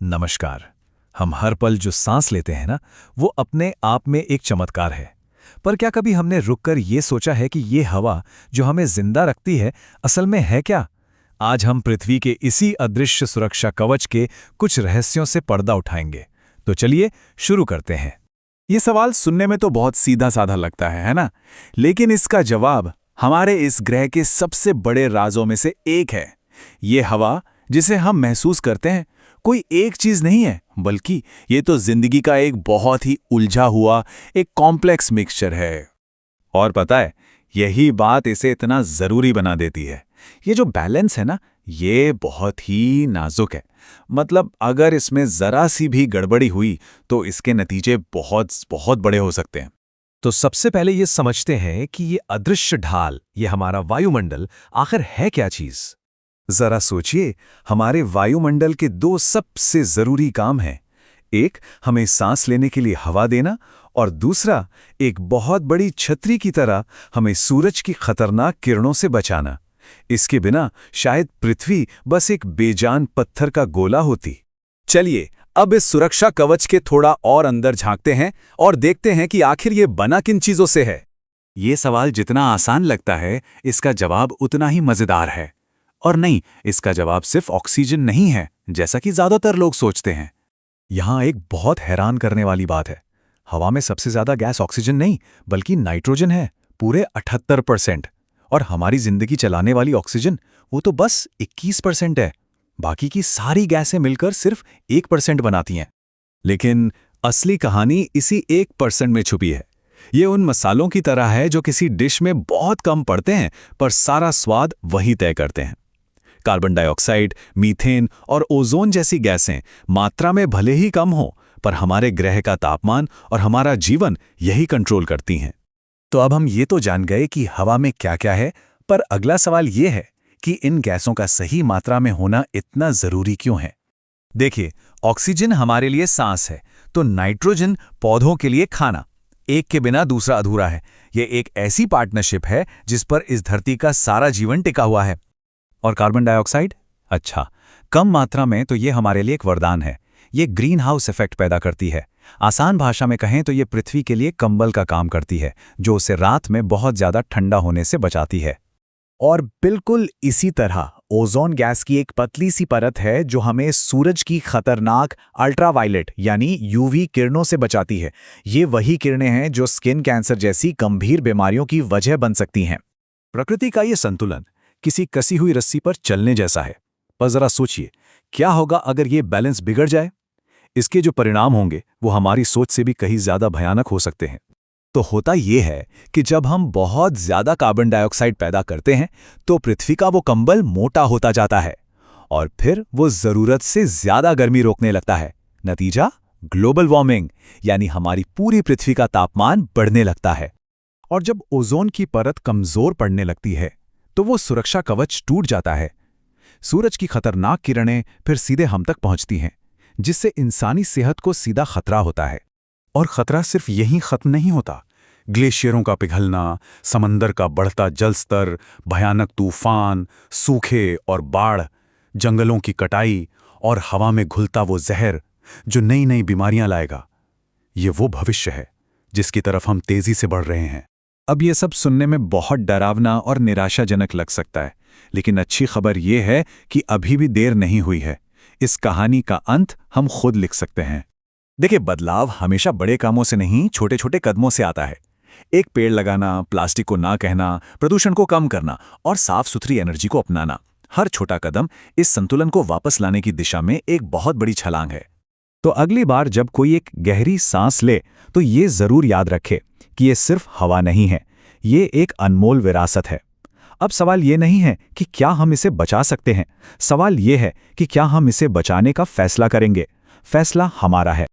नमस्कार। हम हर पल जो सांस लेते हैं ना, वो अपने आप में एक चमत्कार है। पर क्या कभी हमने रुककर ये सोचा है कि ये हवा जो हमें जिंदा रखती है, असल में है क्या? आज हम पृथ्वी के इसी अदृश्य सुरक्षा कवच के कुछ रहस्यों से पर्दा उठाएंगे। तो चलिए शुरू करते हैं। ये सवाल सुनने में तो बहुत सीधा साधा लगता है ना? लेकिन इसका जवाब हमारे इस ग्रह के सबसे बड़े राजों में से एक है। ये हवा जिसे हम महसूस करते हैं, कोई एक चीज नहीं है, बल्कि ये तो जिंदगी का एक बहुत ही उलझा हुआ एक कॉम्प्लेक्स मिक्सचर है। और पता है, यही बात इसे इतना जरूरी बना देती है। ये जो बैलेंस है ना, ये बहुत ही नाजुक है। मतलब अगर इसमें जरा सी भी गड़बड़ी हुई तो इसके नतीजे बहुत बहुत बड़े हो सकते हैं। तो सबसे पहले ये समझते हैं कि ये अदृश्य ढाल, ये हमारा वायुमंडल, आखिर है क्या चीज? जरा सोचिए, हमारे वायुमंडल के दो सबसे जरूरी काम हैं। एक, हमें सांस लेने के लिए हवा देना, और दूसरा, एक बहुत बड़ी छतरी की तरह हमें सूरज की खतरनाक किरणों से बचाना। इसके बिना शायद पृथ्वी बस एक बेजान पत्थर का गोला होती। चलिए अब इस सुरक्षा कवच के थोड़ा और अंदर झांकते हैं और देखते हैं कि आखिर ये बना किन चीजों से है। ये सवाल जितना आसान लगता है, इसका जवाब उतना ही मजेदार है। और नहीं, इसका जवाब सिर्फ ऑक्सीजन नहीं है, जैसा कि ज्यादातर लोग सोचते हैं। यहां एक बहुत हैरान करने वाली बात है। हवा में सबसे ज्यादा गैस ऑक्सीजन नहीं, बल्कि नाइट्रोजन है, पूरे 78%। और हमारी जिंदगी चलाने वाली ऑक्सीजन, वो तो बस 21% है। बाकी की सारी गैसें मिलकर सिर्फ 1% बनाती हैं। लेकिन असली कहानी इसी 1% में छुपी है। ये उन मसालों की तरह है जो किसी डिश में बहुत कम पड़ते हैं, पर सारा स्वाद वही तय करते हैं। कार्बन डाइऑक्साइड, मीथेन और ओजोन जैसी गैसें मात्रा में भले ही कम हो, पर हमारे ग्रह का तापमान और हमारा जीवन यही कंट्रोल करती हैं। तो अब हम ये तो जान गए कि हवा में क्या क्या है, पर अगला सवाल ये है कि इन गैसों का सही मात्रा में होना इतना जरूरी क्यों है? देखिए, ऑक्सीजन हमारे लिए सांस है, तो नाइट्रोजन पौधों के लिए खाना। एक के बिना दूसरा अधूरा है। ये एक ऐसी पार्टनरशिप है जिस पर इस धरती का सारा जीवन टिका हुआ है। और कार्बन डाइऑक्साइड? अच्छा, कम मात्रा में तो ये हमारे लिए एक वरदान है। ये ग्रीन हाउस इफेक्ट पैदा करती है। आसान भाषा में कहें तो ये पृथ्वी के लिए कंबल का काम करती है, जो उसे रात में बहुत ज्यादा ठंडा होने से बचाती है। और बिल्कुल इसी तरह ओजोन गैस की एक पतली सी परत है जो हमें सूरज की खतरनाक अल्ट्रावायलेट यानी यूवी किरणों से बचाती है। ये वही किरणें हैं जो स्किन कैंसर जैसी गंभीर बीमारियों की वजह बन सकती हैं। प्रकृति का ये संतुलन किसी कसी हुई रस्सी पर चलने जैसा है। पर जरा सोचिए, क्या होगा अगर ये बैलेंस बिगड़ जाए? इसके जो परिणाम होंगे वो हमारी सोच से भी कहीं ज्यादा भयानक हो सकते हैं। तो होता ये है कि जब हम बहुत ज्यादा कार्बन डाइऑक्साइड पैदा करते हैं, तो पृथ्वी का वो कंबल मोटा होता जाता है, और फिर वो जरूरत से ज्यादा गर्मी रोकने लगता है। नतीजा, ग्लोबल वार्मिंग, यानी हमारी पूरी पृथ्वी का तापमान बढ़ने लगता है। और जब ओजोन की परत कमजोर पड़ने लगती है, तो वो सुरक्षा कवच टूट जाता है। सूरज की खतरनाक किरणें फिर सीधे हम तक पहुंचती हैं, जिससे इंसानी सेहत को सीधा खतरा होता है। और खतरा सिर्फ यहीं खत्म नहीं होता। ग्लेशियरों का पिघलना, समंदर का बढ़ता जल स्तर, भयानक तूफान, सूखे और बाढ़, जंगलों की कटाई और हवा में घुलता वो जहर जो नई नई बीमारियां लाएगा, ये वो भविष्य है जिसकी तरफ हम तेजी से बढ़ रहे हैं। अब ये सब सुनने में बहुत डरावना और निराशाजनक लग सकता है, लेकिन अच्छी खबर ये है कि अभी भी देर नहीं हुई है। इस कहानी का अंत हम खुद लिख सकते हैं। देखिए, बदलाव हमेशा बड़े कामों से नहीं, छोटे छोटे कदमों से आता है। एक पेड़ लगाना, प्लास्टिक को ना कहना, प्रदूषण को कम करना और साफ सुथरी एनर्जी को अपनाना, हर छोटा कदम इस संतुलन को वापस लाने की दिशा में एक बहुत बड़ी छलांग है। तो अगली बार जब कोई एक गहरी सांस ले, तो ये जरूर याद रखे कि ये सिर्फ हवा नहीं है, ये एक अनमोल विरासत है। अब सवाल ये नहीं है कि क्या हम इसे बचा सकते हैं, सवाल ये है कि क्या हम इसे बचाने का फैसला करेंगे। फैसला हमारा है।